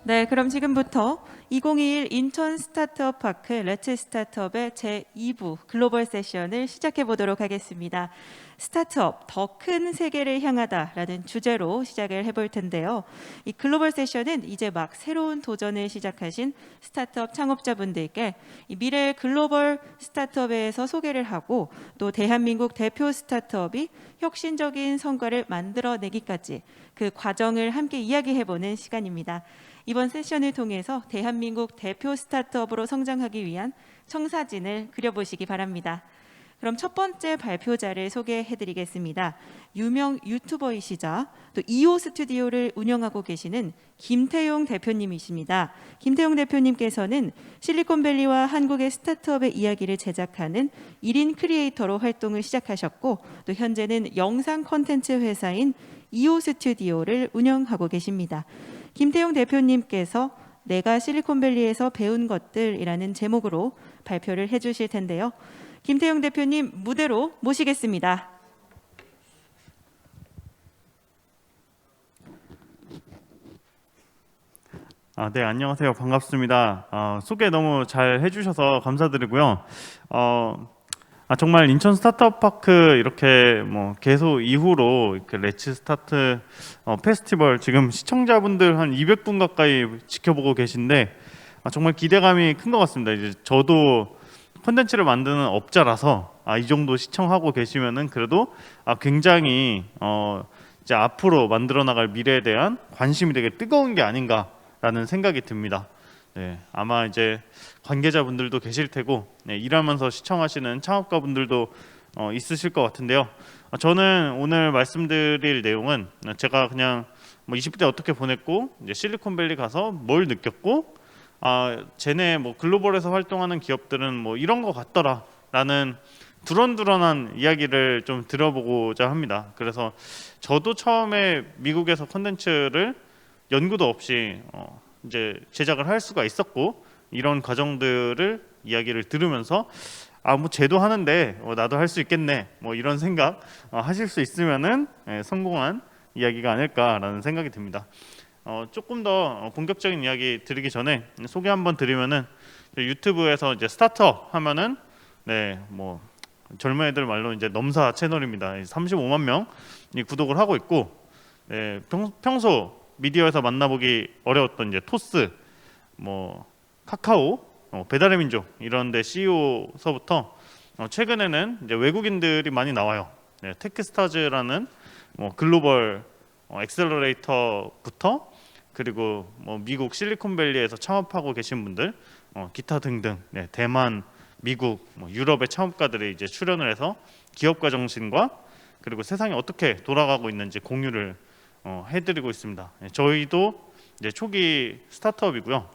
네, 그럼 지금부터 2021 인천 스타트업 파크 레츠 스타트업의 제2부 글로벌 세션을 시작해 보도록 하겠습니다. 스타트업 더 큰 세계를 향하다라는 주제로 시작을 해볼 텐데요. 이 글로벌 세션은 이제 막 새로운 도전을 시작하신 스타트업 창업자분들께 이 미래 글로벌 스타트업에서 소개를 하고 또 대한민국 대표 스타트업이 혁신적인 성과를 만들어내기까지 그 과정을 함께 이야기해보는 시간입니다. 이번 세션을 통해서 대한민국 대표 스타트업으로 성장하기 위한 청사진을 그려보시기 바랍니다. 그럼 첫 번째 발표자를 소개해드리겠습니다. 유명 유튜버이시자 또 이오 스튜디오를 운영하고 계시는 김태용 대표님이십니다. 김태용 대표님께서는 실리콘밸리와 한국의 스타트업의 이야기를 제작하는 1인 크리에이터로 활동을 시작하셨고 또 현재는 영상 콘텐츠 회사인 이오 스튜디오를 운영하고 계십니다. 김태용 대표님께서 내가 실리콘밸리에서 배운 것들이라는 제목으로 발표를 해주실 텐데요. 김태용 대표님 무대로 모시겠습니다. 네, 안녕하세요. 반갑습니다. 소개 너무 잘 해주셔서 감사드리고요. 정말 인천 스타트업 파크 이렇게 뭐 계속 이후로 이렇게 레츠 스타트 페스티벌 지금 시청자분들 한 200분 가까이 지켜보고 계신데 정말 기대감이 큰 것 같습니다. 이제 저도 콘텐츠를 만드는 업자라서 이 정도 시청하고 계시면은 그래도 굉장히 이제 앞으로 만들어 나갈 미래에 대한 관심이 되게 뜨거운 게 아닌가라는 생각이 듭니다. 네, 아마 이제 관계자분들도 계실 테고 일하면서 시청하시는 창업가분들도 있으실 것 같은데요. 저는 오늘 말씀드릴 내용은 제가 그냥 뭐 20대 어떻게 보냈고 이제 실리콘밸리 가서 뭘 느꼈고 쟤네 뭐 글로벌에서 활동하는 기업들은 뭐 이런 거 같더라라는 두런두런한 이야기를 좀 들어보고자 합니다. 그래서 저도 처음에 미국에서 콘텐츠를 연구도 없이 이제 제작을 할 수가 있었고 이런 과정들을 이야기를 들으면서 뭐 쟤도 하는데 나도 할 수 있겠네 뭐 이런 생각 하실 수 있으면은 성공한 이야기가 아닐까라는 생각이 듭니다. 조금 더 본격적인 이야기 드리기 전에 소개 한번 드리면은 유튜브에서 이제 스타트업 하면은 뭐 젊은 애들 말로 이제 넘사 채널입니다. 35만 명이 구독을 하고 있고 평소 미디어에서 만나보기 어려웠던 이제 토스, 뭐 카카오, 배달의 민족 이런데 CEO서부터 최근에는 이제 외국인들이 많이 나와요. 테크스타즈라는 뭐 글로벌 엑셀러레이터부터 그리고 뭐 미국 실리콘밸리에서 창업하고 계신 분들, 기타 등등 대만, 미국, 유럽의 창업가들이 이제 출연을 해서 기업가 정신과 그리고 세상이 어떻게 돌아가고 있는지 공유를 해드리고 있습니다. 저희도 이제 초기 스타트업이고요.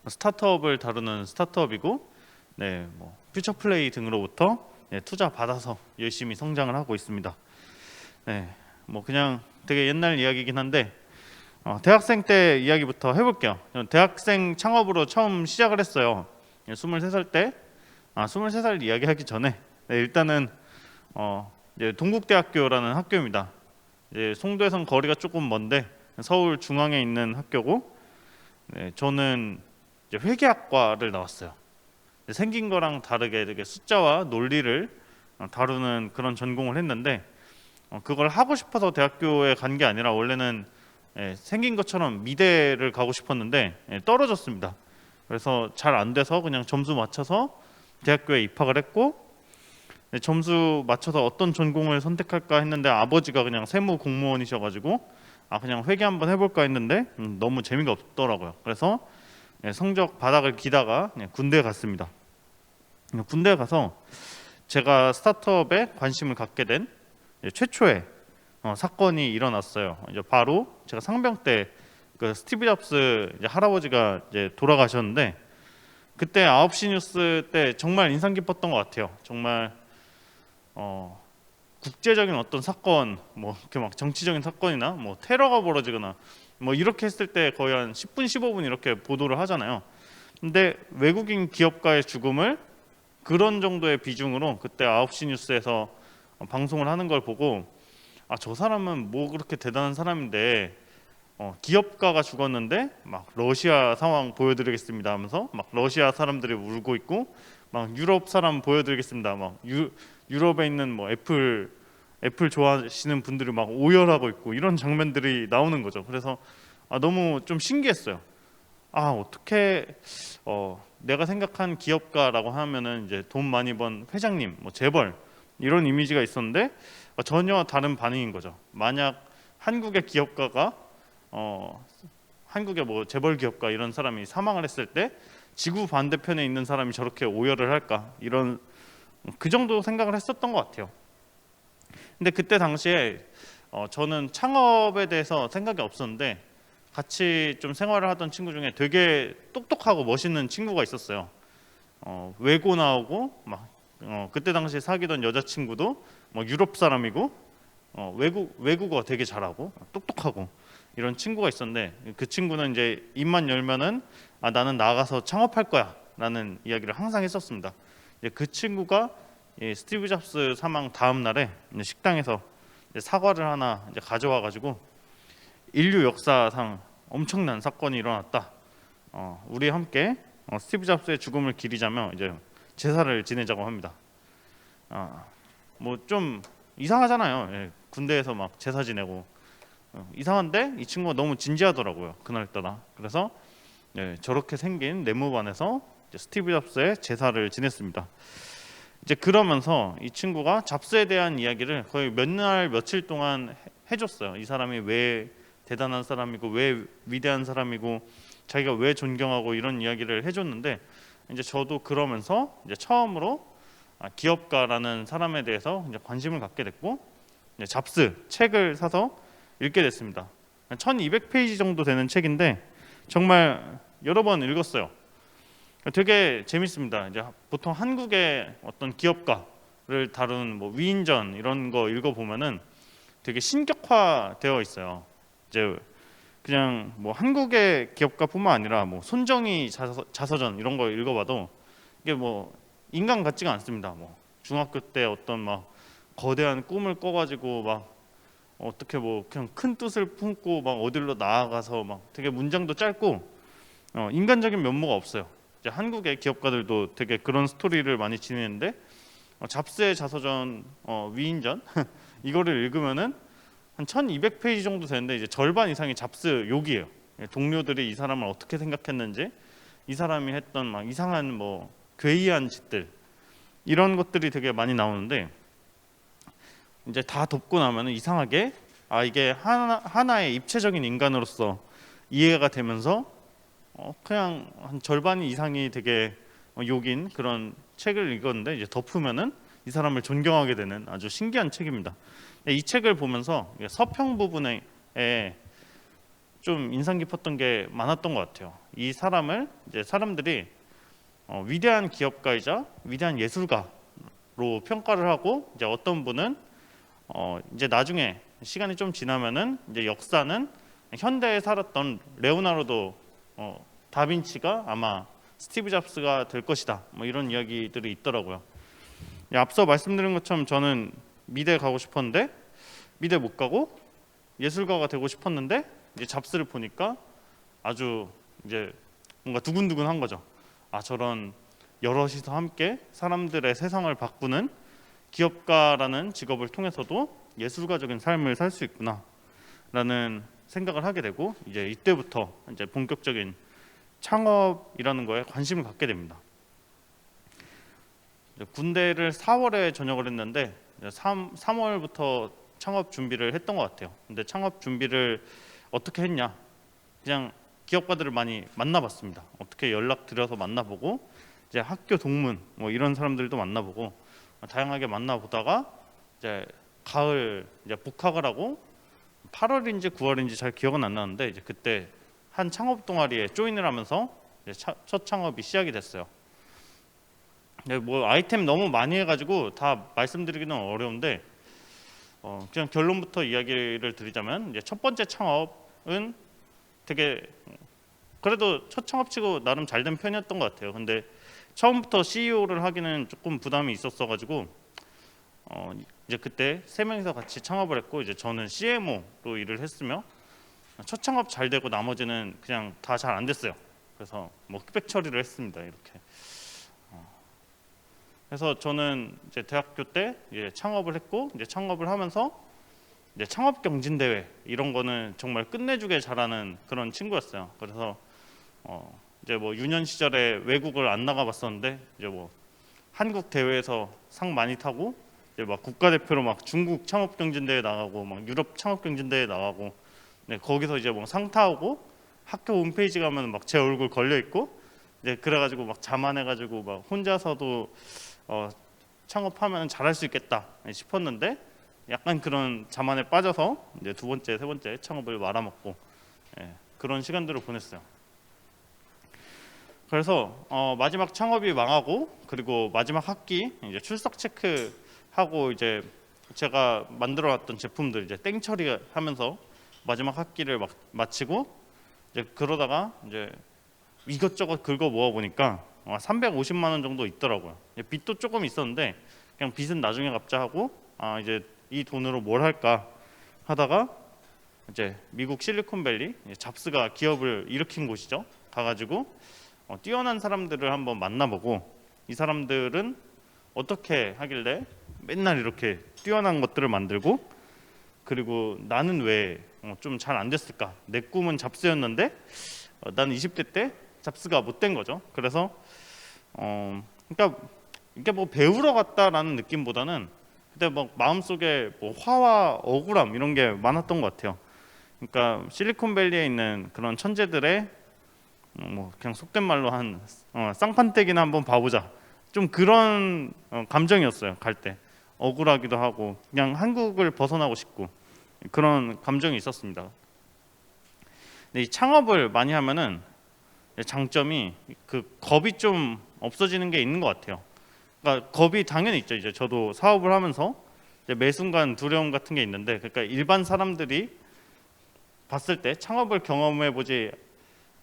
스타트업을 다루는 스타트업이고, 뭐 퓨처플레이 등으로부터 투자 받아서 열심히 성장을 하고 있습니다. 뭐 그냥 되게 옛날 이야기긴 한데 대학생 때 이야기부터 해볼게요. 저는 대학생 창업으로 처음 시작을 했어요. 23살 때, 23살 이야기하기 전에 일단은 동국대학교라는 학교입니다. 송도에선 거리가 조금 먼데 서울 중앙에 있는 학교고, 저는 이제 회계학과를 나왔어요. 생긴 거랑 다르게 되게 숫자와 논리를 다루는 그런 전공을 했는데 그걸 하고 싶어서 대학교에 간 게 아니라 원래는 생긴 것처럼 미대를 가고 싶었는데 떨어졌습니다. 그래서 잘 안 돼서 그냥 점수 맞춰서 대학교에 입학을 했고 점수 맞춰서 어떤 전공을 선택할까 했는데 아버지가 그냥 세무 공무원이셔가지고 그냥 회계 한번 해볼까 했는데 너무 재미가 없더라고요. 그래서 성적 바닥을 기다가 군대에 갔습니다. 군대에 가서 제가 스타트업에 관심을 갖게 된 최초의 사건이 일어났어요. 이제 바로 제가 상병 때 그 스티브 잡스 할아버지가 이제 돌아가셨는데 그때 9시 뉴스 때 정말 인상 깊었던 것 같아요. 정말 국제적인 어떤 사건, 뭐 이렇게 막 정치적인 사건이나 뭐 테러가 벌어지거나 뭐 이렇게 했을 때 거의 한 10분, 15분 이렇게 보도를 하잖아요. 근데 외국인 기업가의 죽음을 그런 정도의 비중으로 그때 9시 뉴스에서 방송을 하는 걸 보고 저 사람은 뭐 그렇게 대단한 사람인데 기업가가 죽었는데 막 러시아 상황 보여드리겠습니다 하면서 막 러시아 사람들이 울고 있고 막 유럽 사람 보여드리겠습니다 막 유럽에 있는 뭐 애플 좋아하시는 분들이 막 오열하고 있고 이런 장면들이 나오는 거죠. 그래서 너무 좀 신기했어요. 어떻게 내가 생각한 기업가라고 하면은 이제 돈 많이 번 회장님, 뭐 재벌 이런 이미지가 있었는데 전혀 다른 반응인 거죠. 만약 한국의 기업가가 한국의 뭐 재벌 기업가 이런 사람이 사망을 했을 때 지구 반대편에 있는 사람이 저렇게 오열을 할까 이런 그 정도 생각을 했었던 것 같아요. 근데 그때 당시에 저는 창업에 대해서 생각이 없었는데 같이 좀 생활을 하던 친구 중에 되게 똑똑하고 멋있는 친구가 있었어요. 외고 나오고 막 그때 당시에 사귀던 여자친구도 뭐 유럽 사람이고 외국어 되게 잘하고 똑똑하고 이런 친구가 있었는데 그 친구는 이제 입만 열면은 나는 나가서 창업할 거야라는 이야기를 항상 했었습니다. 이제 그 친구가 스티브 잡스 사망 다음 날에 식당에서 사과를 하나 이제 가져와 가지고 인류 역사상 엄청난 사건이 일어났다. 우리 함께 스티브 잡스의 죽음을 기리자며 이제 제사를 지내자고 합니다. 뭐 좀 이상하잖아요. 예, 군대에서 막 제사 지내고 이상한데 이 친구가 너무 진지하더라고요. 그날따라. 그래서 저렇게 생긴 네모반에서 스티브 잡스의 제사를 지냈습니다. 이제 그러면서 이 친구가 잡스에 대한 이야기를 거의 몇 날 며칠 동안 해줬어요. 이 사람이 왜 대단한 사람이고 왜 위대한 사람이고 자기가 왜 존경하고 이런 이야기를 해줬는데 이제 저도 그러면서 이제 처음으로 기업가라는 사람에 대해서 이제 관심을 갖게 됐고 이제 잡스 책을 사서 읽게 됐습니다. 1200페이지 정도 되는 책인데 정말 여러 번 읽었어요. 되게 재밌습니다. 이제 보통 한국의 어떤 기업가를 다룬 뭐 위인전 이런 거 읽어보면은 되게 신격화되어 있어요. 이제 그냥 뭐 한국의 기업가뿐만 아니라 뭐 손정희 자서전 이런 거 읽어봐도 이게 뭐 인간 같지가 않습니다. 뭐 중학교 때 어떤 막 거대한 꿈을 꿔가지고 막 어떻게 뭐 그냥 큰 뜻을 품고 막 어디로 나아가서 막 되게 문장도 짧고 인간적인 면모가 없어요. 이제 한국의 기업가들도 되게 그런 스토리를 많이 지니는데 잡스의 자서전 위인전 이거를 읽으면은 한 1200페이지 정도 되는데 이제 절반 이상이 잡스 욕이에요. 동료들이 이 사람을 어떻게 생각했는지 이 사람이 했던 막 이상한 뭐 괴이한 짓들 이런 것들이 되게 많이 나오는데 이제 다 덮고 나면은 이상하게 이게 하나의 입체적인 인간으로서 이해가 되면서 그냥 한 절반 이상이 되게 욕인 그런 책을 읽었는데 이제 덮으면은 이 사람을 존경하게 되는 아주 신기한 책입니다. 이 책을 보면서 서평 부분에 좀 인상 깊었던 게 많았던 것 같아요. 이 사람을 이제 사람들이 위대한 기업가이자 위대한 예술가로 평가를 하고 이제 어떤 분은 이제 나중에 시간이 좀 지나면은 이제 역사는 현대에 살았던 레오나르도 다빈치가 아마 스티브 잡스가 될 것이다. 뭐 이런 이야기들이 있더라고요. 앞서 말씀드린 것처럼 저는 미대 가고 싶었는데 미대 못 가고 예술가가 되고 싶었는데 이제 잡스를 보니까 아주 이제 뭔가 두근두근한 거죠. 저런 여럿이서 함께 사람들의 세상을 바꾸는 기업가라는 직업을 통해서도 예술가적인 삶을 살 수 있구나라는 생각을 하게 되고 이제 이때부터 이제 본격적인 창업이라는 거에 관심을 갖게 됩니다. 군대를 4월에 전역을 했는데 3월부터 창업 준비를 했던 것 같아요. 근데 창업 준비를 어떻게 했냐? 그냥 기업가들을 많이 만나봤습니다. 어떻게 연락드려서 만나보고 이제 학교 동문 뭐 이런 사람들도 만나보고 다양하게 만나보다가 이제 가을 이제 복학을 하고 8월인지 9월인지 잘 기억은 안 나는데 이제 그때 한 창업 동아리에 조인을 하면서 이제 첫 창업이 시작이 됐어요. 뭐 아이템 너무 많이 해가지고 다 말씀드리기는 어려운데 그냥 결론부터 이야기를 드리자면 이제 첫 번째 창업은 되게 그래도 첫 창업치고 나름 잘 된 편이었던 것 같아요. 근데 처음부터 CEO를 하기는 조금 부담이 있었어가지고 이제 그때 세 명이서 같이 창업을 했고 이제 저는 CMO로 일을 했으며 첫 창업 잘 되고 나머지는 그냥 다 잘 안 됐어요. 그래서 뭐 흑백 처리를 했습니다. 이렇게. 그래서 저는 이제 대학교 때 이제 창업을 했고, 이제 창업을 하면서 이제 창업 경진 대회 이런 거는 정말 끝내주게 잘하는 그런 친구였어요. 그래서 이제 뭐 유년 시절에 외국을 안 나가봤었는데 이제 뭐 한국 대회에서 상 많이 타고 이제 막 국가대표로 막 중국 창업 경진 대회 나가고 막 유럽 창업 경진 대회 나가고, 네, 거기서 이제 뭐 상 타오고 학교 홈페이지 가면 막 제 얼굴 걸려 있고, 이제 그래가지고 막 자만해가지고 막 혼자서도 창업하면 잘할 수 있겠다 싶었는데, 약간 그런 자만에 빠져서 이제 두 번째, 세 번째 창업을 말아먹고, 예, 그런 시간들을 보냈어요. 그래서 마지막 창업이 망하고, 그리고 마지막 학기 이제 출석 체크하고, 이제 제가 만들어놨던 제품들 이제 땡 처리하면서 마지막 학기를 막 마치고, 이제 그러다가 이제 이것저것 긁어 모아 보니까 350만 원 정도 있더라고요. 빚도 조금 있었는데 그냥 빚은 나중에 갚자 하고, 이제 이 돈으로 뭘 할까 하다가 이제 미국 실리콘밸리, 잡스가 기업을 일으킨 곳이죠. 가가지고 뛰어난 사람들을 한번 만나보고, 이 사람들은 어떻게 하길래 맨날 이렇게 뛰어난 것들을 만들고, 그리고 나는 왜 좀 잘 안 됐을까? 내 꿈은 잡스였는데 나는 20대 때 잡스가 못 된 거죠. 그래서 그러니까 이게 뭐 배우러 갔다라는 느낌보다는 그때 뭐 마음속에 뭐 화와 억울함 이런 게 많았던 것 같아요. 그러니까 실리콘밸리에 있는 그런 천재들의 뭐 그냥 속된 말로 한 쌍판떼기나 한번 봐보자, 좀 그런 감정이었어요. 갈 때 억울하기도 하고 그냥 한국을 벗어나고 싶고 그런 감정이 있었습니다. 근데 이 창업을 많이 하면은 장점이 그 겁이 좀 없어지는 게 있는 것 같아요. 그러니까 겁이 당연히 있죠. 이제 저도 사업을 하면서 이제 매 순간 두려움 같은 게 있는데, 그러니까 일반 사람들이 봤을 때, 창업을 경험해 보지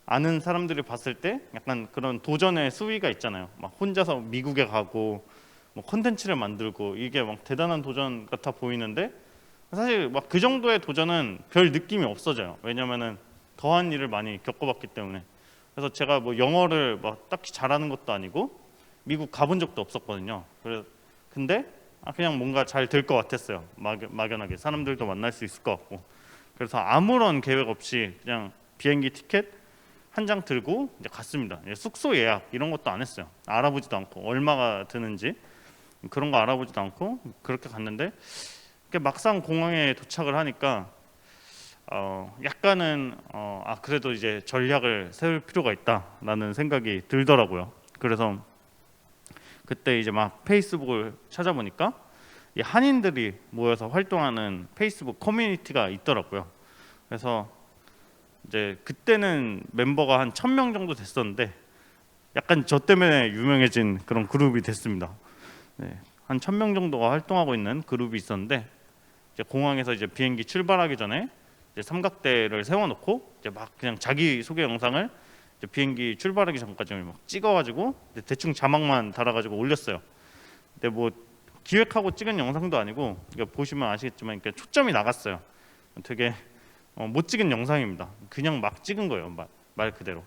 않은 사람들이 봤을 때 약간 그런 도전의 수위가 있잖아요. 막 혼자서 미국에 가고 뭐 콘텐츠를 만들고 이게 막 대단한 도전 같아 보이는데, 사실 막 그 정도의 도전은 별 느낌이 없어져요. 왜냐면은 더한 일을 많이 겪어봤기 때문에. 그래서 제가 뭐 영어를 막 딱히 잘하는 것도 아니고 미국 가본 적도 없었거든요. 근데 그냥 뭔가 잘 될 것 같았어요. 막연하게 사람들도 만날 수 있을 것 같고. 그래서 아무런 계획 없이 그냥 비행기 티켓 한 장 들고 이제 갔습니다. 숙소 예약 이런 것도 안 했어요. 알아보지도 않고 얼마가 드는지 그런 거 알아보지도 않고 그렇게 갔는데, 막상 공항에 도착을 하니까 약간은 그래도 이제 전략을 세울 필요가 있다라는 생각이 들더라고요. 그래서 그때 이제 막 페이스북을 찾아보니까 이 한인들이 모여서 활동하는 페이스북 커뮤니티가 있더라고요. 그래서 이제 그때는 멤버가 한 1000명 정도 됐었는데 약간 저 때문에 유명해진 그런 그룹이 됐습니다. 네, 한 1000명 정도가 활동하고 있는 그룹이 있었는데, 이제 공항에서 이제 비행기 출발하기 전에 이제 삼각대를 세워놓고 이제 막 그냥 자기 소개 영상을 이제 비행기 출발하기 전까지 막 찍어가지고 대충 자막만 달아가지고 올렸어요. 근데 뭐 기획하고 찍은 영상도 아니고, 그러니까 보시면 아시겠지만 그러니까 초점이 나갔어요. 되게 못 찍은 영상입니다. 그냥 막 찍은 거예요, 말 그대로.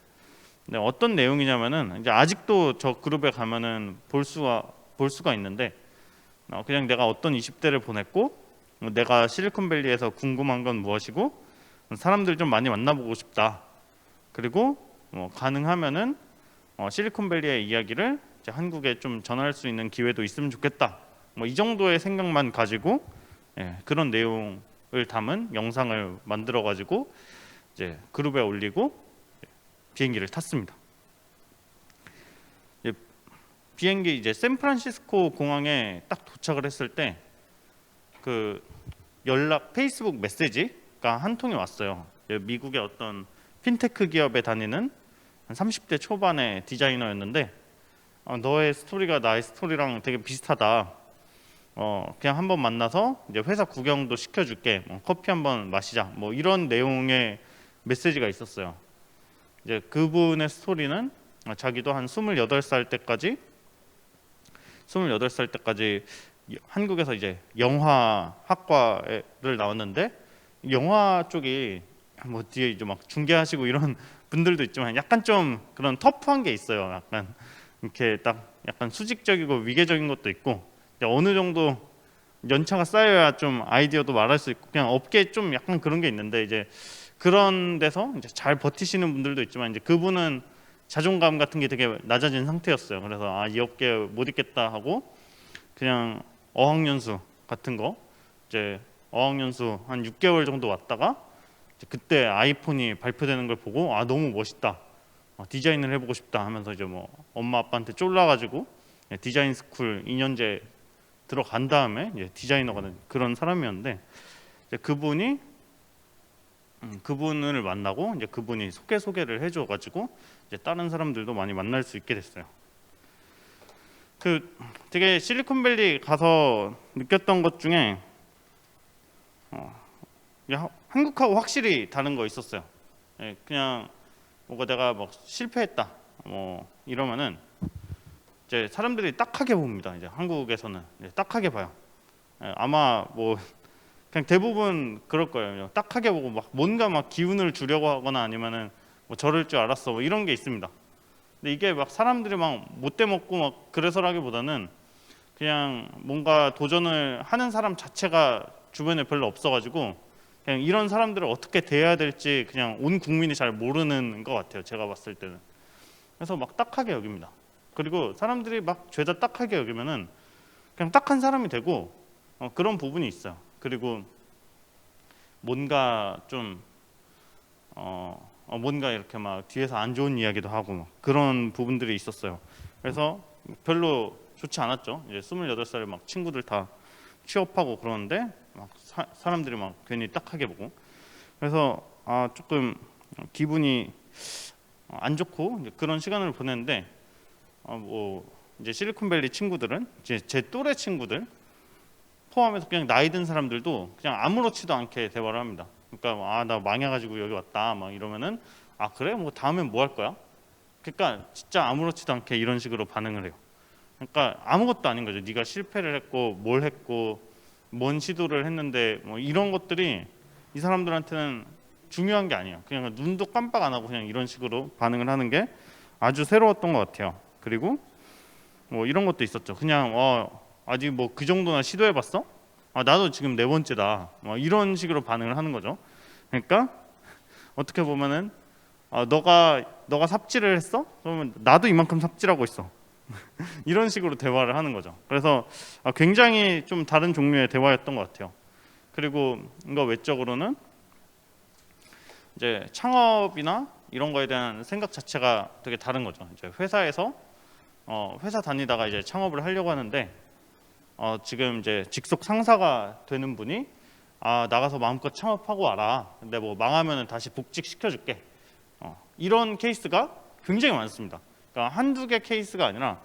근데 어떤 내용이냐면은 이제 아직도 저 그룹에 가면은 볼 수가 있는데, 그냥 내가 어떤 20대를 보냈고, 내가 실리콘밸리에서 궁금한 건 무엇이고, 사람들 좀 많이 만나보고 싶다. 그리고 가능하면은 실리콘밸리의 이야기를 이제 한국에 좀 전할 수 있는 기회도 있으면 좋겠다. 뭐 이 정도의 생각만 가지고 그런 내용을 담은 영상을 만들어 가지고 이제 그룹에 올리고 비행기를 탔습니다. 비행기 이제 샌프란시스코 공항에 딱 도착을 했을 때 그 페이스북 메시지가 한 통이 왔어요. 미국의 어떤 핀테크 기업에 다니는 한 30대 초반의 디자이너였는데, 너의 스토리가 나의 스토리랑 되게 비슷하다. 그냥 한번 만나서 이제 회사 구경도 시켜줄게. 커피 한번 마시자. 뭐 이런 내용의 메시지가 있었어요. 이제 그분의 스토리는 자기도 한 28살 때까지 한국에서 이제 영화 학과를 나왔는데, 영화 쪽이 뭐 뒤에 이제 막 중계하시고 이런 분들도 있지만 약간 좀 그런 터프한 게 있어요. 약간 이렇게 딱 약간 수직적이고 위계적인 것도 있고 이제 어느 정도 연차가 쌓여야 좀 아이디어도 말할 수 있고 그냥 업계에 좀 약간 그런 게 있는데 이제 그런 데서 이제 잘 버티시는 분들도 있지만 이제 그분은 자존감 같은 게 되게 낮아진 상태였어요. 그래서 아, 이 업계 못 있겠다 하고 그냥 어학연수 같은 거 이제 어학연수 한 6개월 정도 왔다가 이제 그때 아이폰이 발표되는 걸 보고 아, 너무 멋있다. 디자인을 해보고 싶다 하면서 이제 뭐 엄마 아빠한테 쫄라가지고 디자인 스쿨 2년제 들어간 다음에 이제 디자이너가 된 그런 사람이었는데 이제 그분을 만나고 이제 그분이 소개를 해줘가지고 이제 다른 사람들도 많이 만날 수 있게 됐어요. 그 되게 실리콘밸리 가서 느꼈던 것 중에 한국하고 확실히 다른 거 있었어요. 예, 그냥 뭔가 내가 막 실패했다 뭐 이러면은 이제 사람들이 딱하게 봅니다. 이제 한국에서는 이제 딱하게 봐요. 예, 아마 뭐 그냥 대부분 그럴 거예요. 딱하게 보고 막 뭔가 막 기운을 주려고 하거나 아니면은 뭐 저럴 줄 알았어 뭐 이런 게 있습니다. 근데 이게 막 사람들이 막 못돼 먹고 막 그래서라기보다는 그냥 뭔가 도전을 하는 사람 자체가 주변에 별로 없어가지고 그냥 이런 사람들을 어떻게 대해야 될지 그냥 온 국민이 잘 모르는 것 같아요. 제가 봤을 때는. 그래서 막 딱하게 여깁니다. 그리고 사람들이 막 죄다 딱하게 여기면은 그냥 딱한 사람이 되고 그런 부분이 있어요. 그리고 뭔가 좀 뭔가 이렇게 막 뒤에서 안 좋은 이야기도 하고 막 그런 부분들이 있었어요. 그래서 별로 좋지 않았죠. 이제 28살 막 친구들 다 취업하고 그러는데 막 사람들이 막 괜히 딱하게 보고 그래서 조금 기분이 안 좋고 이제 그런 시간을 보냈는데 뭐 이제 실리콘밸리 친구들은 이제 제 또래 친구들 포함해서 그냥 나이 든 사람들도 그냥 아무렇지도 않게 대화를 합니다. 그러니까 나 망해가지고 여기 왔다 막 이러면은 그래 뭐 다음엔 뭐 할 거야? 그러니까 진짜 아무렇지도 않게 이런 식으로 반응을 해요. 그러니까 아무것도 아닌 거죠. 네가 실패를 했고 뭘 했고 뭔 시도를 했는데 뭐 이런 것들이 이 사람들한테는 중요한 게 아니에요. 그냥 눈도 깜빡 안 하고 그냥 이런 식으로 반응을 하는 게 아주 새로웠던 것 같아요. 그리고 뭐 이런 것도 있었죠. 그냥 아직 뭐 그 정도나 시도해봤어? 나도 지금 네 번째다. 뭐 이런 식으로 반응을 하는 거죠. 그러니까 어떻게 보면은 너가 삽질을 했어? 그러면 나도 이만큼 삽질하고 있어. 이런 식으로 대화를 하는 거죠. 그래서 굉장히 좀 다른 종류의 대화였던 것 같아요. 그리고 이거 외적으로는 이제 창업이나 이런 거에 대한 생각 자체가 되게 다른 거죠. 이제 회사에서 회사 다니다가 이제 창업을 하려고 하는데 지금 이제 직속 상사가 되는 분이 나가서 마음껏 창업하고 와라. 근데 뭐 망하면은 다시 복직 시켜줄게. 이런 케이스가 굉장히 많습니다. 그러니까 한두 개 케이스가 아니라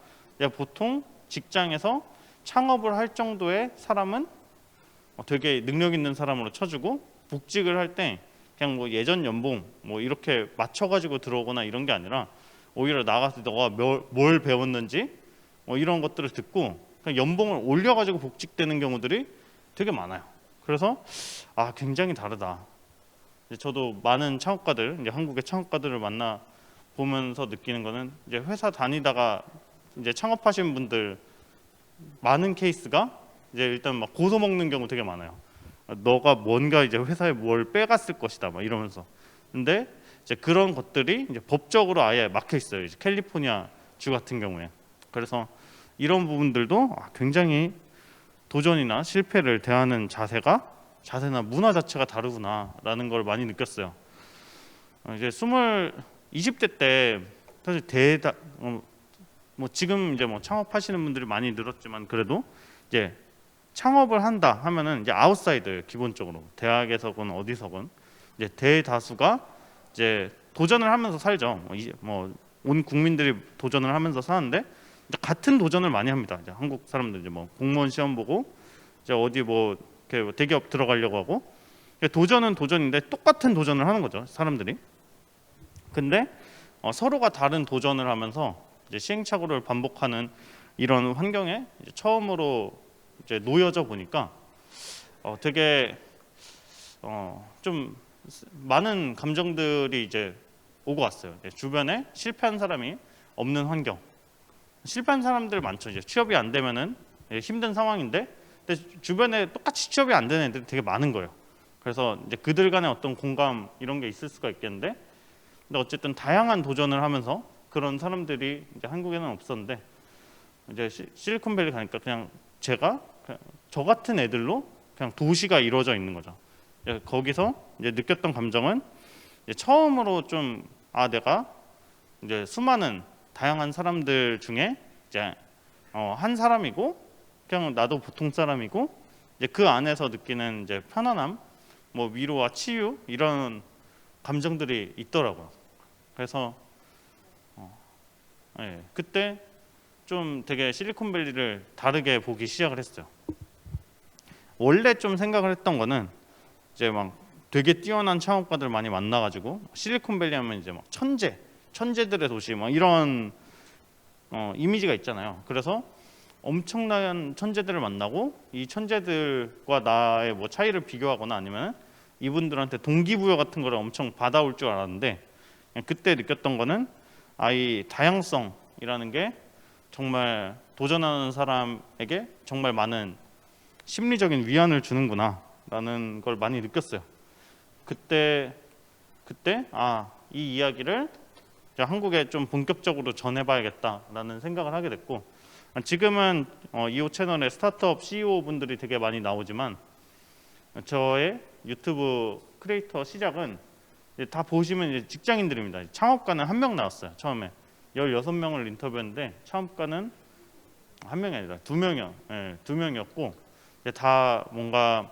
보통 직장에서 창업을 할 정도의 사람은 되게 능력 있는 사람으로 쳐주고 복직을 할 때 그냥 뭐 예전 연봉 뭐 이렇게 맞춰가지고 들어오거나 이런 게 아니라 오히려 나가서 너가 뭘 배웠는지 뭐 이런 것들을 듣고 그냥 연봉을 올려가지고 복직되는 경우들이 되게 많아요. 그래서 굉장히 다르다. 저도 많은 창업가들, 이제 한국의 창업가들을 만나 보면서 느끼는 거는 이제 회사 다니다가 이제 창업하신 분들 많은 케이스가 이제 일단 막 고소 먹는 경우 되게 많아요. 너가 뭔가 이제 회사에 뭘 빼갔을 것이다, 막 이러면서. 근데 이제 그런 것들이 이제 법적으로 아예 막혀 있어요. 이제 캘리포니아 주 같은 경우에. 그래서 이런 부분들도 굉장히 도전이나 실패를 대하는 자세나 문화 자체가 다르구나라는 걸 많이 느꼈어요. 이제 20대 때 사실 뭐 지금 이제 뭐 창업하시는 분들이 많이 늘었지만 그래도 이제 창업을 한다 하면은 이제 아웃사이더 기본적으로 대학에서건 어디서건 이제 대다수가 이제 도전을 하면서 살죠. 뭐 온 국민들이 도전을 하면서 사는데 같은 도전을 많이 합니다. 이제 한국 사람들 이제 뭐 공무원 시험 보고 이제 어디 뭐 이렇게 대기업 들어가려고 하고 도전은 도전인데 똑같은 도전을 하는 거죠, 사람들이. 근데 서로가 다른 도전을 하면서 이제 시행착오를 반복하는 이런 환경에 이제 처음으로 이제 놓여져 보니까 되게 좀 많은 감정들이 이제 오고 왔어요. 이제 주변에 실패한 사람이 없는 환경. 실패한 사람들 많죠. 이제 취업이 안 되면은 힘든 상황인데, 근데 주변에 똑같이 취업이 안 되는 애들이 되게 많은 거예요. 그래서 이제 그들 간의 어떤 공감 이런 게 있을 수가 있겠는데, 근데 어쨌든 다양한 도전을 하면서 그런 사람들이 이제 한국에는 없었는데, 이제 실리콘밸리 가니까 그냥 제가 그냥 저 같은 애들로 그냥 도시가 이루어져 있는 거죠. 거기서 이제 느꼈던 감정은 이제 처음으로 좀 내가 이제 수많은 다양한 사람들 중에 이제 한 사람이고, 그냥 나도 보통 사람이고, 이제 그 안에서 느끼는 이제 편안함, 뭐 위로와 치유 이런 감정들이 있더라고요. 그래서 그때 좀 되게 실리콘밸리를 다르게 보기 시작을 했어요. 원래 좀 생각을 했던 거는 이제 막 되게 뛰어난 창업가들 많이 만나가지고 실리콘밸리 하면 이제 막 천재들의 도시 막 이런 이미지가 있잖아요. 그래서 엄청난 천재들을 만나고 이 천재들과 나의 뭐 차이를 비교하거나 아니면 이분들한테 동기부여 같은 거를 엄청 받아올 줄 알았는데, 그때 느꼈던 거는 이 다양성이라는 게 정말 도전하는 사람에게 정말 많은 심리적인 위안을 주는구나 라는 걸 많이 느꼈어요. 그때 이 이야기를 한국에 좀 본격적으로 전해봐야겠다라는 생각을 하게 됐고, 지금은 이호 채널에 스타트업 CEO 분들이 되게 많이 나오지만 저의 유튜브 크리에이터 시작은 다 보시면 이제 직장인들입니다. 창업가는 한 명 나왔어요. 처음에 16명을 인터뷰했는데 창업가는 한 명이 아니라 두 명이었고, 다 뭔가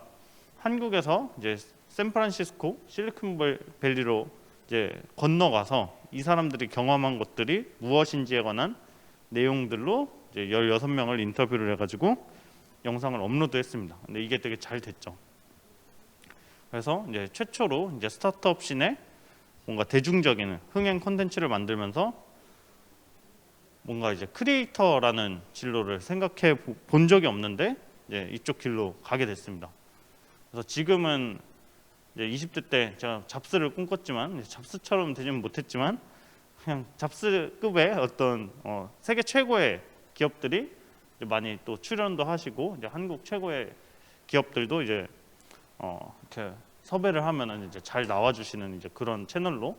한국에서 이제 샌프란시스코 실리콘밸리로 이제 건너가서 이 사람들이 경험한 것들이 무엇인지에 관한 내용들로 이제 16명을 인터뷰를 해가지고 영상을 업로드했습니다. 근데 이게 되게 잘 됐죠. 그래서 이제 최초로 이제 스타트업 씬에 뭔가 대중적인 흥행 콘텐츠를 만들면서 뭔가 이제 크리에이터라는 진로를 생각해 본 적이 없는데 이제 이쪽 길로 가게 됐습니다. 그래서 지금은 이제 20대 때 제가 잡스를 꿈꿨지만 잡스처럼 되지는 못했지만 그냥 잡스급의 어떤 세계 최고의 기업들이 이제 많이 또 출연도 하시고, 이제 한국 최고의 기업들도 이제 이렇게 섭외를 하면은 이제 잘 나와주시는 이제 그런 채널로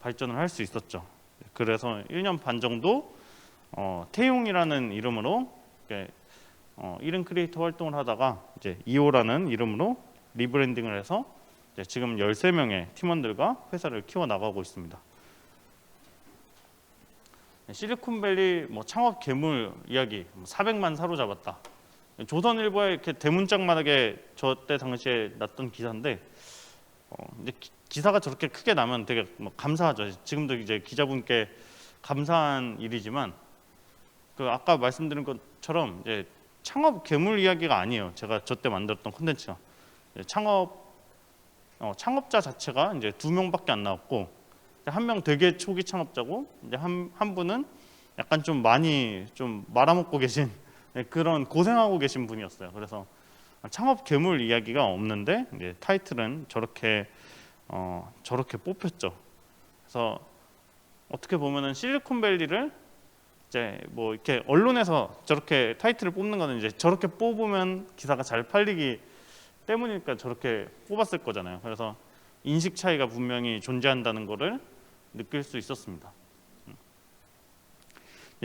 발전을 할 수 있었죠. 그래서 1년 반 정도 태용이라는 이름으로 1인 크리에이터 활동을 하다가 이제 이호라는 이름으로 리브랜딩을 해서 이제 지금 13명의 팀원들과 회사를 키워 나가고 있습니다. 실리콘밸리 뭐 창업 괴물 이야기 400만 사로잡았다. 조선일보에 이렇게 대문짝만하게 저 때 당시에 났던 기사인데, 이제 기사가 저렇게 크게 나면 되게 뭐 감사하죠. 지금도 이제 기자분께 감사한 일이지만, 그 아까 말씀드린 것처럼 이제 창업 괴물 이야기가 아니에요. 제가 저 때 만들었던 콘텐츠가 창업자 자체가 이제 2명밖에 안 나왔고, 한 명 되게 초기 창업자고, 이제 한 분은 약간 좀 많이 좀 말아먹고 계신 그런 고생하고 계신 분이었어요. 그래서 창업 괴물 이야기가 없는데 이제 타이틀은 저렇게 뽑혔죠. 그래서 어떻게 보면은 실리콘밸리를 이제 뭐 이렇게 언론에서 저렇게 타이틀을 뽑는 거는 이제 저렇게 뽑으면 기사가 잘 팔리기 때문이니까 저렇게 뽑았을 거잖아요. 그래서 인식 차이가 분명히 존재한다는 거를 느낄 수 있었습니다.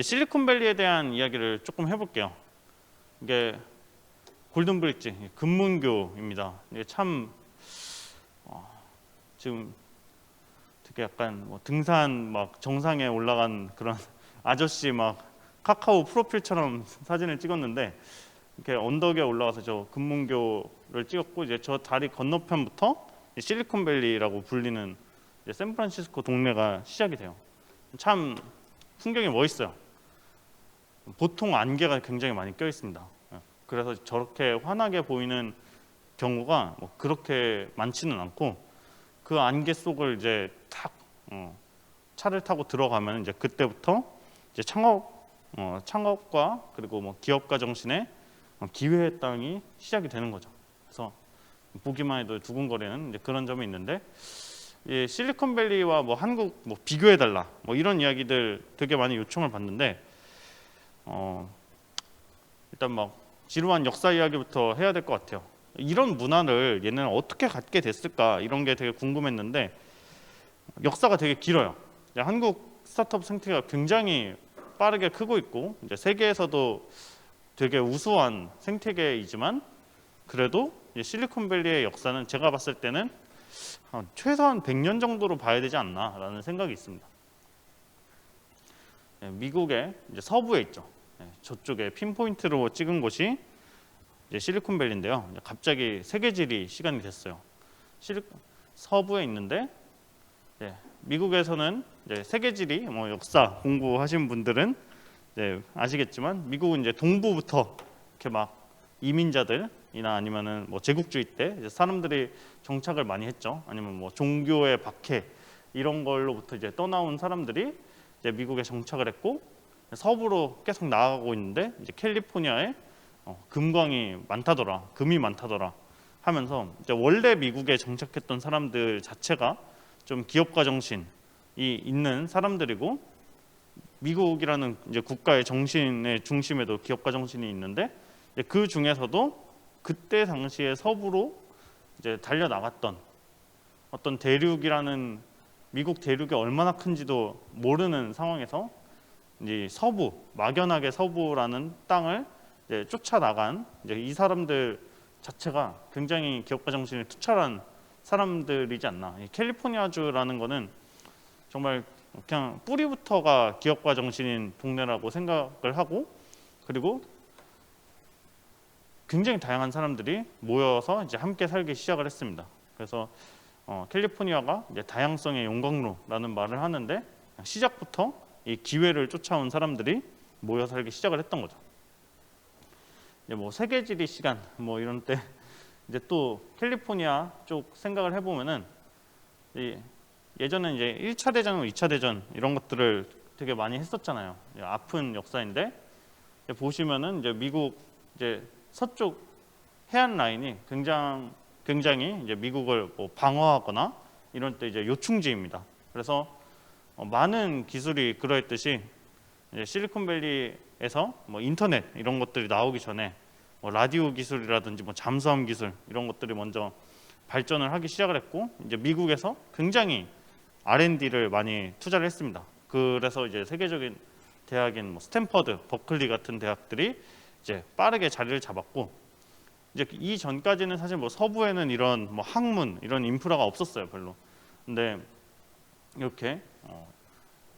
실리콘밸리에 대한 이야기를 조금 해볼게요. 이게 골든브릿지, 금문교입니다. 이게 참 지금 되게 약간 뭐 등산 막 정상에 올라간 그런 아저씨 막 카카오 프로필처럼 사진을 찍었는데, 이렇게 언덕에 올라가서 저 금문교를 찍었고, 이제 저 다리 건너편부터 실리콘밸리라고 불리는 이제 샌프란시스코 동네가 시작이 돼요. 참 풍경이 멋있어요. 보통 안개가 굉장히 많이 껴 있습니다. 그래서 저렇게 환하게 보이는 경우가 뭐 그렇게 많지는 않고, 그 안개 속을 이제 탁 차를 타고 들어가면 이제 그때부터 이제 창업과 그리고 뭐 기업가 정신의 기회의 땅이 시작이 되는 거죠. 그래서 보기만 해도 두근거리는 이제 그런 점이 있는데, 이 실리콘밸리와 뭐 한국 뭐 비교해달라 뭐 이런 이야기들 되게 많이 요청을 받는데, 일단 막 지루한 역사 이야기부터 해야 될 것 같아요. 이런 문화를 얘네는 어떻게 갖게 됐을까, 이런 게 되게 궁금했는데 역사가 되게 길어요. 이제 한국 스타트업 생태계가 굉장히 빠르게 크고 있고, 이제 세계에서도 되게 우수한 생태계이지만, 그래도 이제 실리콘밸리의 역사는 제가 봤을 때는 최소한 100년 정도로 봐야 되지 않나라는 생각이 있습니다. 미국의 이제 서부에 있죠. 저쪽에 핀포인트로 찍은 곳이 이제 실리콘밸리인데요. 갑자기 세계지리 시간이 됐어요. 서부에 있는데, 미국에서는 이제 세계지리 뭐 역사 공부하신 분들은 이제 아시겠지만, 미국은 이제 동부부터 이렇게 막 이민자들이나 아니면은 뭐 제국주의 때 이제 사람들이 정착을 많이 했죠. 아니면 뭐 종교의 박해 이런 걸로부터 이제 떠나온 사람들이 이제 미국에 정착을 했고, 서부로 계속 나아가고 있는데, 이제 캘리포니아에 금광이 많다더라, 금이 많다더라 하면서 이제 원래 미국에 정착했던 사람들 자체가 좀 기업가 정신이 있는 사람들이고, 미국이라는 이제 국가의 정신의 중심에도 기업가 정신이 있는데, 그 중에서도 그때 당시에 서부로 이제 달려 나갔던 어떤 대륙이라는, 미국 대륙이 얼마나 큰지도 모르는 상황에서 이제 서부, 막연하게 서부라는 땅을 이제 쫓아 나간 이제 이 사람들 자체가 굉장히 기업가 정신이 투철한 사람들이지 않나. 이 캘리포니아주라는 거는 정말 그냥 뿌리부터가 기업가 정신인 동네라고 생각을 하고, 그리고 굉장히 다양한 사람들이 모여서 이제 함께 살기 시작을 했습니다. 그래서 캘리포니아가 이제 다양성의 용광로라는 말을 하는데, 시작부터 이 기회를 쫓아온 사람들이 모여 살기 시작을 했던 거죠. 이제 뭐 세계지리 시간 뭐 이런 때 이제 또 캘리포니아 쪽 생각을 해보면은, 예전에 이제 1차 대전, 2차 대전 이런 것들을 되게 많이 했었잖아요. 아픈 역사인데, 보시면은 이제 미국 이제 서쪽 해안 라인이 굉장히 이제 미국을 뭐 방어하거나 이런 때 이제 요충지입니다. 그래서 많은 기술이 그러했듯이 이제 실리콘밸리에서 뭐 인터넷 이런 것들이 나오기 전에 뭐 라디오 기술이라든지 뭐 잠수함 기술 이런 것들이 먼저 발전을 하기 시작을 했고, 이제 미국에서 굉장히 R&D를 많이 투자를 했습니다. 그래서 이제 세계적인 대학인 뭐 스탠퍼드, 버클리 같은 대학들이 이제 빠르게 자리를 잡았고, 이제 이 전까지는 사실 뭐 서부에는 이런 뭐 학문 이런 인프라가 없었어요, 별로. 근데 이렇게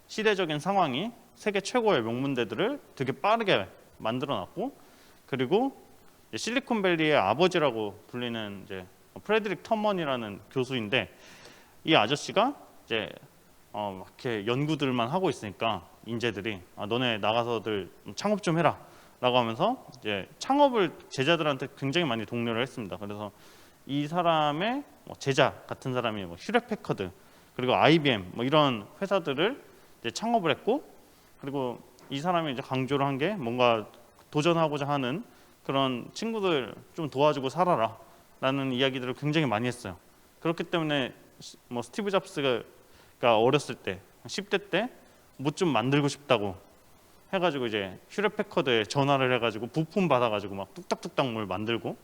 시대적인 상황이 세계 최고의 명문대들을 되게 빠르게 만들어놨고, 그리고 실리콘밸리의 아버지라고 불리는 이제 프레드릭 터먼이라는 교수인데, 이 아저씨가 이제 이렇게 연구들만 하고 있으니까 인재들이 너네 나가서들 창업 좀 해라라고 하면서 이제 창업을 제자들한테 굉장히 많이 독려를 했습니다. 그래서 이 사람의 제자 같은 사람이 뭐 휴렛패커드 그리고 IBM 뭐 이런 회사들을 이제 창업을 했고, 그리고 이 사람이 이제 강조를 한 게 뭔가 도전하고자 하는 그런 친구들 좀 도와주고 살아라라는 이야기들을 굉장히 많이 했어요. 그렇기 때문에 뭐 스티브 잡스가 어렸을 때 10대 때 뭐 좀 만들고 싶다고 해가지고 이제 휴렛패커드에 전화를 해가지고 부품 받아가지고 막 뚝딱뚝딱 뭘 만들고,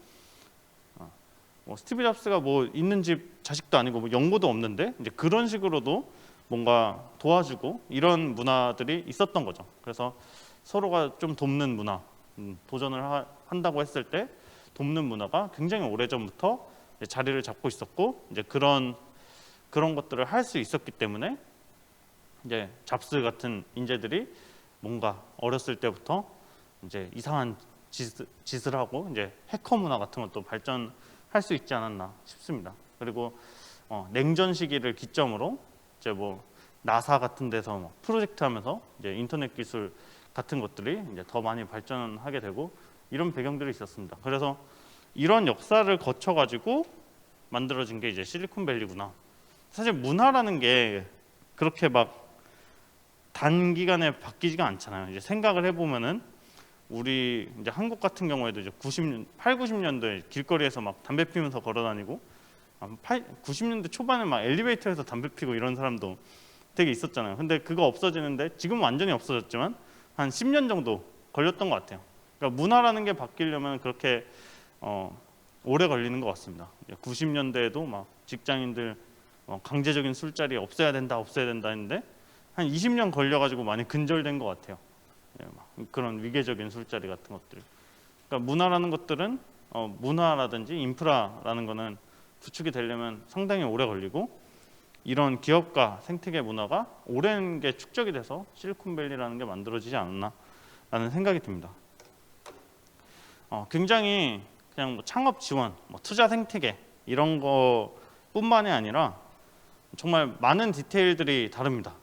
뭐 스티브 잡스가 뭐 있는 집 자식도 아니고 뭐 연고도 없는데 이제 그런 식으로도 뭔가 도와주고 이런 문화들이 있었던 거죠. 그래서 서로가 좀 돕는 문화, 도전을 한다고 했을 때 돕는 문화가 굉장히 오래전부터 자리를 잡고 있었고, 이제 그런 것들을 할 수 있었기 때문에 이제 잡스 같은 인재들이 뭔가 어렸을 때부터 이제 이상한 짓을 하고 이제 해커 문화 같은 것도 발전할 수 있지 않았나 싶습니다. 그리고 냉전 시기를 기점으로 이제 뭐 나사 같은 데서 뭐 프로젝트 하면서 이제 인터넷 기술 같은 것들이 이제 더 많이 발전하게 되고 이런 배경들이 있었습니다. 그래서 이런 역사를 거쳐 가지고 만들어진 게 이제 실리콘밸리구나. 사실 문화라는 게 그렇게 막 단기간에 바뀌지가 않잖아요. 이제 생각을 해보면은 우리 이제 한국 같은 경우에도 이제 90년도에 길거리에서 막 담배 피면서 걸어다니고 90년대 초반에 막 엘리베이터에서 담배 피고 이런 사람도 되게 있었잖아요. 근데 그거 없어지는데 지금 완전히 없어졌지만 한 10년 정도 걸렸던 것 같아요. 그러니까 문화라는 게 바뀌려면 그렇게 오래 걸리는 것 같습니다. 90년대에도 막 직장인들 강제적인 술자리 없애야 된다 했는데 한 20년 걸려가지고 많이 근절된 것 같아요. 막 그런 위계적인 술자리 같은 것들. 그러니까 문화라는 것들은 문화라든지 인프라라는 거는 구축이 되려면 상당히 오래 걸리고 이런 기업가 생태계 문화가 오랜 게 축적이 돼서 실리콘밸리라는 게 만들어지지 않았나라는 생각이 듭니다. 굉장히 그냥 뭐 창업 지원, 뭐 투자 생태계 이런 거뿐만이 아니라 정말 많은 디테일들이 다릅니다.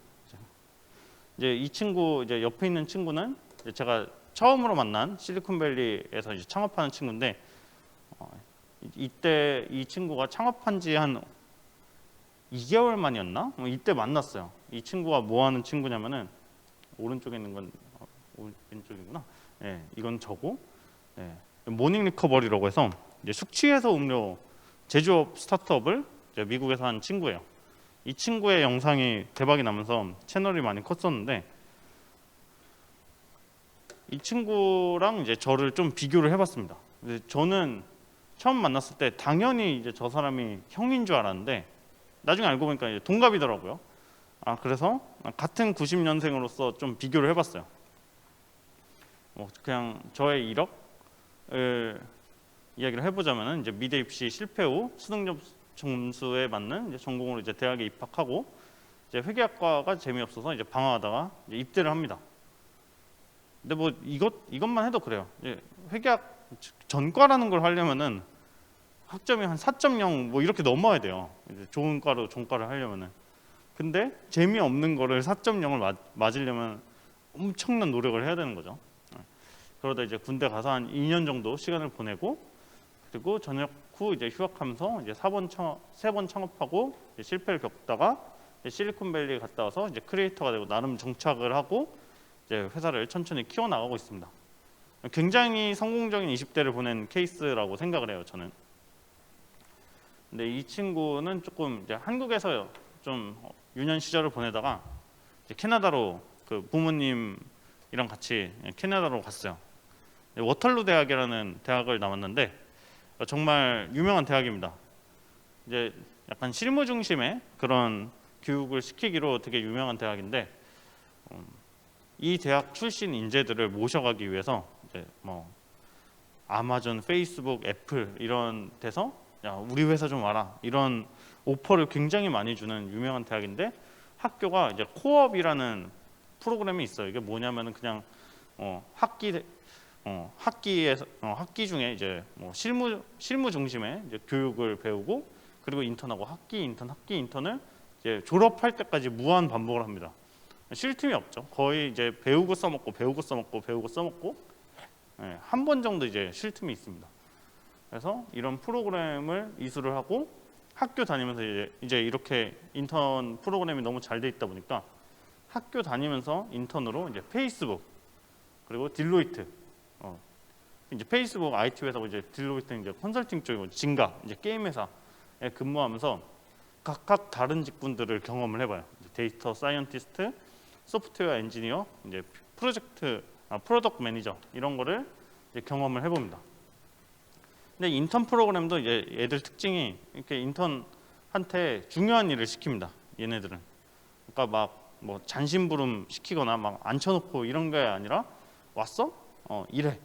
이제 이 친구 이제 옆에 있는 친구는 이제 제가 처음으로 만난 실리콘밸리에서 이제 창업하는 친구인데 이때 이 친구가 창업한 지 한 2개월 만이었나? 이때 만났어요. 이 친구가 뭐 하는 친구냐면은 오른쪽에 있는 건 왼쪽이구나. 예, 이건 저고. 예, 모닝 리커버리라고 해서 이제 숙취해소 음료 제조업 스타트업을 이제 미국에서 한 친구예요. 이 친구의 영상이 대박이 나면서 채널이 많이 컸었는데 이 친구랑 이제 저를 좀 비교를 해봤습니다. 저는 처음 만났을 때 당연히 이제 저 사람이 형인 줄 알았는데 나중에 알고 보니까 이제 동갑이더라고요. 그래서 같은 90년생으로서 좀 비교를 해봤어요. 그냥 저의 이력을 이야기를 해보자면은 이제 미대 입시 실패 후 수능 점수에 맞는 이제 전공으로 이제 대학에 입학하고 이제 회계학과가 재미없어서 이제 방황하다가 이제 입대를 합니다. 근데 뭐 이것만 해도 그래요. 이제 회계학 전과라는 걸 하려면은 학점이 한 4.0 뭐 이렇게 넘어야 돼요. 이제 좋은 과로 종과를 하려면은. 근데 재미없는 거를 4.0을 맞으려면 엄청난 노력을 해야 되는 거죠. 그러다 이제 군대 가서 한 2년 정도 시간을 보내고 그리고 전역 후 이제 휴학하면서 이제 3번 창업하고 이제 실패를 겪다가 이제 실리콘밸리에 갔다 와서 이제 크리에이터가 되고 나름 정착을 하고 이제 회사를 천천히 키워 나가고 있습니다. 굉장히 성공적인 20대를 보낸 케이스라고 생각을 해요, 저는. 근데 이 친구는 조금 이제 한국에서 좀 유년 시절을 보내다가 이제 캐나다로 그 부모님이랑 같이 캐나다로 갔어요. 워털루 대학이라는 대학을 나왔는데 정말 유명한 대학입니다. 이제 약간 실무 중심의 그런 교육을 시키기로 되게 유명한 대학인데 이 대학 출신 인재들을 모셔가기 위해서 이제 뭐 아마존, 페이스북, 애플 이런 데서 야 우리 회사 좀 와라 이런 오퍼를 굉장히 많이 주는 유명한 대학인데 학교가 이제 코업이라는 프로그램이 있어요. 이게 뭐냐면은 그냥 학기 중에 이제 뭐 실무 중심의 이제 교육을 배우고 그리고 인턴하고 학기 인턴을 이제 졸업할 때까지 무한 반복을 합니다. 쉴 틈이 없죠. 거의 이제 배우고 써먹고 한 번 정도 이제 쉴 틈이 있습니다. 그래서 이런 프로그램을 이수를 하고 학교 다니면서 이제 이렇게 인턴 프로그램이 너무 잘 돼 있다 보니까 학교 다니면서 인턴으로 이제 페이스북 그리고 딜로이트 이제 페이스북 IT 회사고 이제 딜로이트는 이제 컨설팅 쪽이고 진가 이제 게임 회사에 근무하면서 각각 다른 직군들을 경험을 해봐요. 데이터 사이언티스트, 소프트웨어 엔지니어, 이제 프로덕트 매니저 이런 거를 이제 경험을 해봅니다. 근데 인턴 프로그램도 이제 애들 특징이 이렇게 인턴한테 중요한 일을 시킵니다. 얘네들은. 그러니까 막 뭐 잔심부름 시키거나 막 앉혀놓고 이런 게 아니라 왔어? 일해.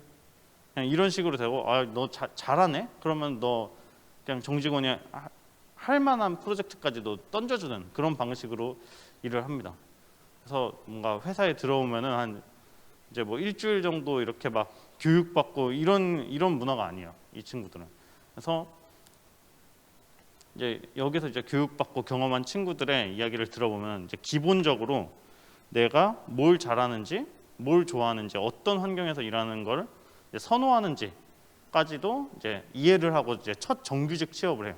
그냥 이런 식으로 되고 너 잘하네? 그러면 너 그냥 정직원이 할 만한 프로젝트까지도 던져주는 그런 방식으로 일을 합니다. 그래서 뭔가 회사에 들어오면은 한 이제 뭐 일주일 정도 이렇게 막 교육받고 이런 문화가 아니에요. 이 친구들은. 그래서 이제 여기서 이제 교육받고 경험한 친구들의 이야기를 들어보면 이제 기본적으로 내가 뭘 잘하는지, 뭘 좋아하는지, 어떤 환경에서 일하는 걸 선호하는지까지도 이제 이해를 하고 이제 첫 정규직 취업을 해요.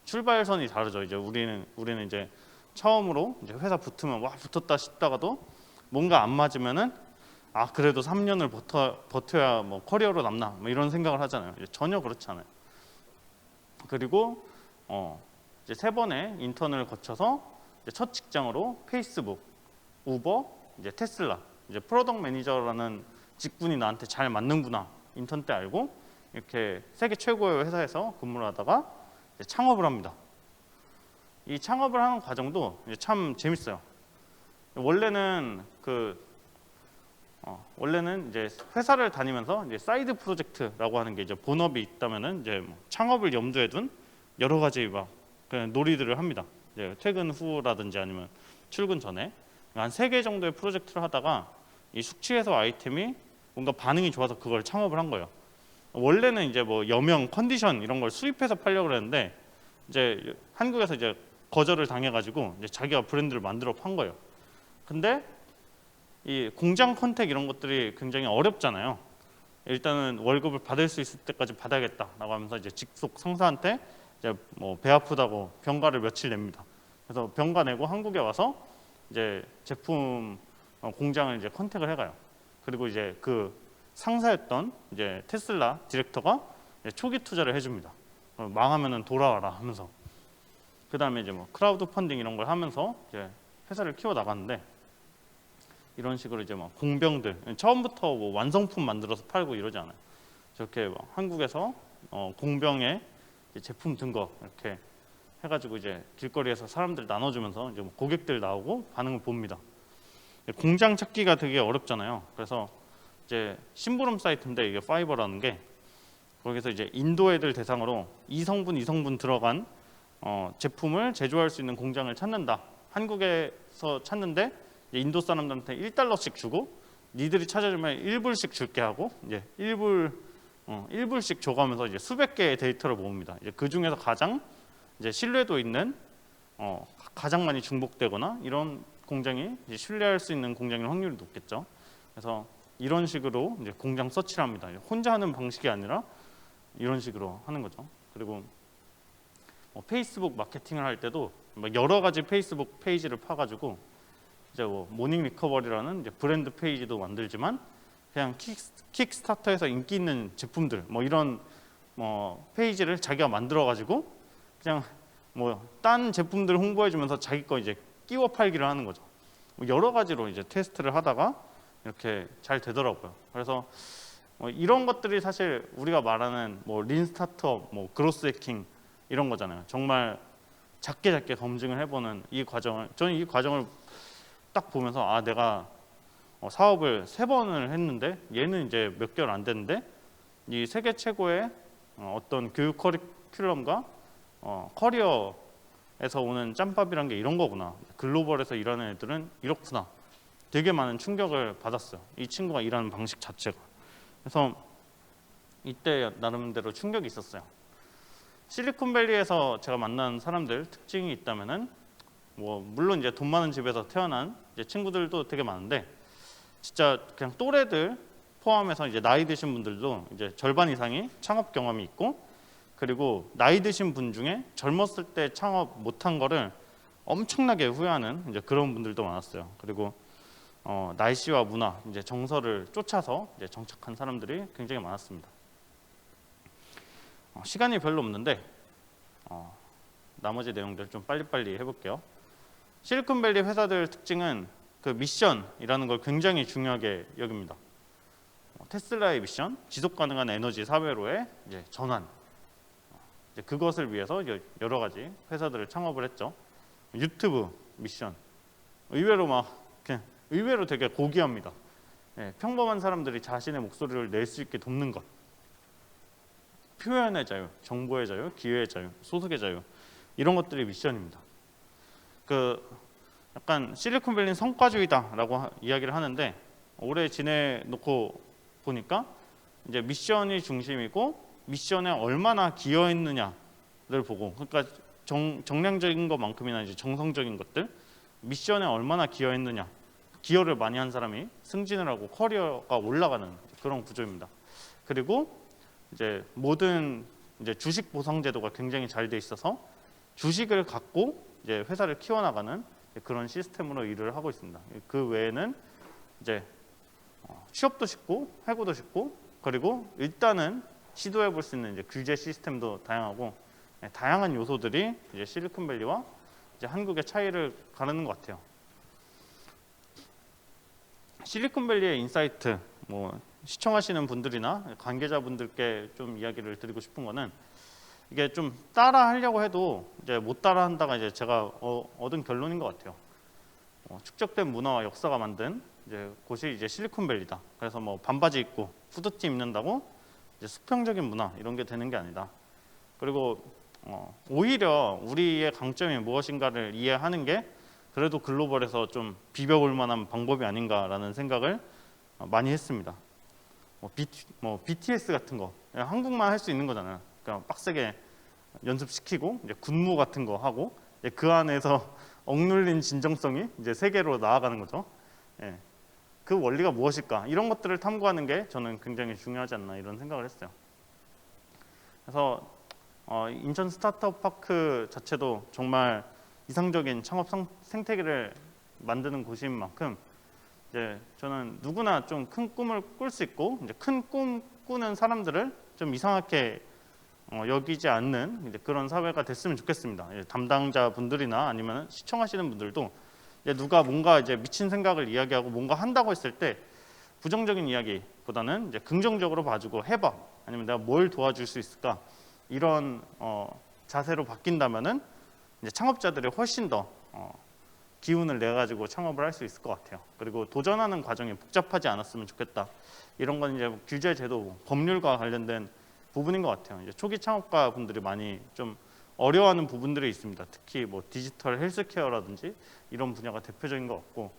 출발선이 다르죠. 이제 우리는 이제 처음으로 이제 회사 붙으면 와 붙었다 싶다가도 뭔가 안 맞으면은 아 그래도 3년을 버텨야 뭐 커리어로 남나 뭐 이런 생각을 하잖아요. 전혀 그렇지 않아요. 그리고 이제 3번의 인턴을 거쳐서 이제 첫 직장으로 페이스북, 우버, 이제 테슬라, 이제 프로덕트 매니저라는 직군이 나한테 잘 맞는구나 인턴 때 알고 이렇게 세계 최고의 회사에서 근무를 하다가 이제 창업을 합니다. 이 창업을 하는 과정도 이제 참 재밌어요. 원래는 원래는 이제 회사를 다니면서 이제 사이드 프로젝트라고 하는 게 이제 본업이 있다면은 이제 뭐 창업을 염두에 둔 여러 가지 막 그냥 놀이들을 합니다. 이제 퇴근 후라든지 아니면 출근 전에 한 3개 정도의 프로젝트를 하다가 이 숙취해소 아이템이 뭔가 반응이 좋아서 그걸 창업을 한 거예요. 원래는 이제 뭐 여명, 컨디션 이런 걸 수입해서 팔려고 그랬는데 이제 한국에서 이제 거절을 당해가지고 이제 자기가 브랜드를 만들어 판 거예요. 근데 이 공장 컨택 이런 것들이 굉장히 어렵잖아요. 일단은 월급을 받을 수 있을 때까지 받아야겠다라고 하면서 이제 직속 상사한테 이제 뭐 배 아프다고 병가를 며칠 냅니다. 그래서 병가 내고 한국에 와서 이제 제품 공장을 이제 컨택을 해가요. 그리고 이제 그 상사였던 이제 테슬라 디렉터가 이제 초기 투자를 해줍니다. 망하면은 돌아와라 하면서 그 다음에 이제 뭐 크라우드 펀딩 이런 걸 하면서 이제 회사를 키워 나갔는데 이런 식으로 이제 막 공병들 처음부터 뭐 완성품 만들어서 팔고 이러지 않아요. 저렇게 막 한국에서 공병에 제품 든 거 이렇게 해가지고 이제 길거리에서 사람들 나눠주면서 이제 뭐 고객들 나오고 반응을 봅니다. 공장 찾기가 되게 어렵잖아요. 그래서 이제 심부름 사이트인데 이게 파이버라는 게 거기서 이제 인도 애들 대상으로 이성분 들어간 제품을 제조할 수 있는 공장을 찾는다. 한국에서 찾는데 인도 사람들한테 1달러씩 주고 니들이 찾아주면 1불씩 줄게 하고 이제 1불씩 줘가면서 이제 수백 개의 데이터를 모읍니다. 이제 그 중에서 가장 이제 신뢰도 있는 가장 많이 중복되거나 이런 공장이 이제 신뢰할 수 있는 공장일 확률이 높겠죠. 그래서 이런 식으로 이제 공장 서치를 합니다. 혼자 하는 방식이 아니라 이런 식으로 하는 거죠. 그리고 페이스북 마케팅을 할 때도 여러 가지 페이스북 페이지를 파가지고 이제 뭐 모닝 리커버리라는 이제 브랜드 페이지도 만들지만 그냥 킥스타터에서 인기 있는 제품들 뭐 이런 페이지를 자기가 만들어 가지고 그냥 뭐 딴 제품들 홍보해주면서 자기 거 이제 끼워 팔기를 하는 거죠. 여러 가지로 이제 테스트를 하다가 이렇게 잘 되더라고요. 그래서 이런 것들이 사실 우리가 말하는 뭐 린 스타트업, 뭐 그로스 해킹 이런 거잖아요. 정말 작게 검증을 해보는 이 과정을 저는 이 과정을 딱 보면서 아 내가 사업을 3번을 했는데 얘는 이제 몇 개월 안 됐는데 이 세계 최고의 어떤 교육 커리큘럼과 커리어에서 오는 짬밥이란 게 이런 거구나. 글로벌에서 일하는 애들은 이렇구나. 되게 많은 충격을 받았어요. 이 친구가 일하는 방식 자체가. 그래서 이때 나름대로 충격이 있었어요. 실리콘밸리에서 제가 만난 사람들 특징이 있다면은 뭐 물론 이제 돈 많은 집에서 태어난 이제 친구들도 되게 많은데 진짜 그냥 또래들 포함해서 이제 나이 드신 분들도 이제 절반 이상이 창업 경험이 있고 그리고 나이 드신 분 중에 젊었을 때 창업 못한 거를 엄청나게 후회하는 이제 그런 분들도 많았어요. 그리고 날씨와 문화, 이제 정서를 쫓아서 이제 정착한 사람들이 굉장히 많았습니다. 시간이 별로 없는데 나머지 내용들 좀 빨리빨리 해볼게요. 실리콘밸리 회사들 특징은 그 미션이라는 걸 굉장히 중요하게 여깁니다. 테슬라의 미션, 지속 가능한 에너지 사회로의 이제 전환. 이제 그것을 위해서 이제 여러 가지 회사들을 창업을 했죠. 유튜브 미션. 의외로 되게 고귀합니다. 평범한 사람들이 자신의 목소리를 낼 수 있게 돕는 것. 표현의 자유, 정보의 자유, 기회의 자유, 소속의 자유. 이런 것들이 미션입니다. 약간 실리콘밸리는 성과주의다라고 이야기를 하는데 오래 지내놓고 보니까 이제 미션이 중심이고 미션에 얼마나 기여했느냐를 보고 그러니까 정량적인 것만큼이나 이제 정성적인 것들 미션에 얼마나 기여했느냐 기여를 많이 한 사람이 승진을 하고 커리어가 올라가는 그런 구조입니다. 그리고 이제 모든 이제 주식 보상 제도가 굉장히 잘 돼 있어서 주식을 갖고 이제 회사를 키워나가는 그런 시스템으로 일을 하고 있습니다. 그 외에는 이제 취업도 쉽고 해고도 쉽고 그리고 일단은 시도해 볼 수 있는 이제 규제 시스템도 다양하고 다양한 요소들이 이제 실리콘밸리와 이제 한국의 차이를 가르는 것 같아요. 실리콘밸리의 인사이트 뭐 시청하시는 분들이나 관계자분들께 좀 이야기를 드리고 싶은 거는 이게 좀 따라 하려고 해도 이제 못 따라 한다가 이제 제가 얻은 결론인 것 같아요. 축적된 문화와 역사가 만든 이제 곳이 이제 실리콘밸리다. 그래서 뭐 반바지 입고 후드티 입는다고 이제 수평적인 문화 이런 게 되는 게 아니다. 그리고 오히려 우리의 강점이 무엇인가를 이해하는 게 그래도 글로벌에서 좀 비벼볼 만한 방법이 아닌가라는 생각을 많이 했습니다. BTS 같은 거 한국만 할 수 있는 거잖아요. 그러니까 빡세게 연습시키고 이제 군무 같은 거 하고 이제 그 안에서 억눌린 진정성이 이제 세계로 나아가는 거죠. 예. 그 원리가 무엇일까? 이런 것들을 탐구하는 게 저는 굉장히 중요하지 않나 이런 생각을 했어요. 그래서 인천 스타트업 파크 자체도 정말 이상적인 창업 생태계를 만드는 곳인 만큼 이제 저는 누구나 좀 큰 꿈을 꿀 수 있고 이제 큰 꿈 꾸는 사람들을 좀 이상하게 여기지 않는 이제 그런 사회가 됐으면 좋겠습니다. 담당자 분들이나 아니면 시청하시는 분들도 이제 누가 뭔가 이제 미친 생각을 이야기하고 뭔가 한다고 했을 때 부정적인 이야기보다는 이제 긍정적으로 봐주고 해봐 아니면 내가 뭘 도와줄 수 있을까 이런 자세로 바뀐다면은 이제 창업자들이 훨씬 더 기운을 내 가지고 창업을 할 수 있을 것 같아요. 그리고 도전하는 과정이 복잡하지 않았으면 좋겠다. 이런 건 이제 규제 제도, 법률과 관련된 부분인 것 같아요. 이제 초기 창업가 분들이 많이 좀 어려워하는 부분들이 있습니다. 특히 뭐 디지털 헬스케어라든지 이런 분야가 대표적인 것 같고,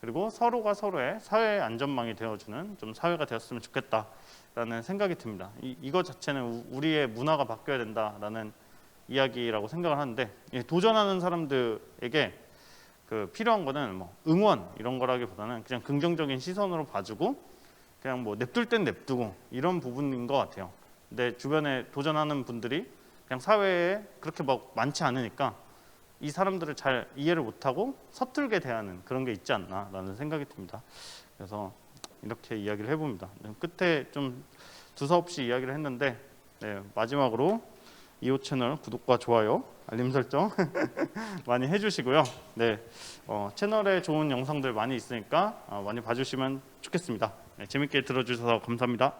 그리고 서로가 서로의 사회 안전망이 되어주는 좀 사회가 되었으면 좋겠다라는 생각이 듭니다. 이거 자체는 우리의 문화가 바뀌어야 된다라는 이야기라고 생각을 하는데, 도전하는 사람들에게 그 필요한 거는 뭐 응원 이런 거라기보다는 그냥 긍정적인 시선으로 봐주고 그냥 뭐 냅둘 땐 냅두고 이런 부분인 것 같아요. 근데 주변에 도전하는 분들이 그냥 사회에 그렇게 막 많지 않으니까 이 사람들을 잘 이해를 못하고 서툴게 대하는 그런 게 있지 않나라는 생각이 듭니다. 그래서 이렇게 이야기를 해봅니다. 끝에 좀 두서없이 이야기를 했는데 마지막으로 이호 채널 구독과 좋아요, 알림 설정 많이 해주시고요. 채널에 좋은 영상들 많이 있으니까 많이 봐주시면 좋겠습니다. 재밌게 들어주셔서 감사합니다.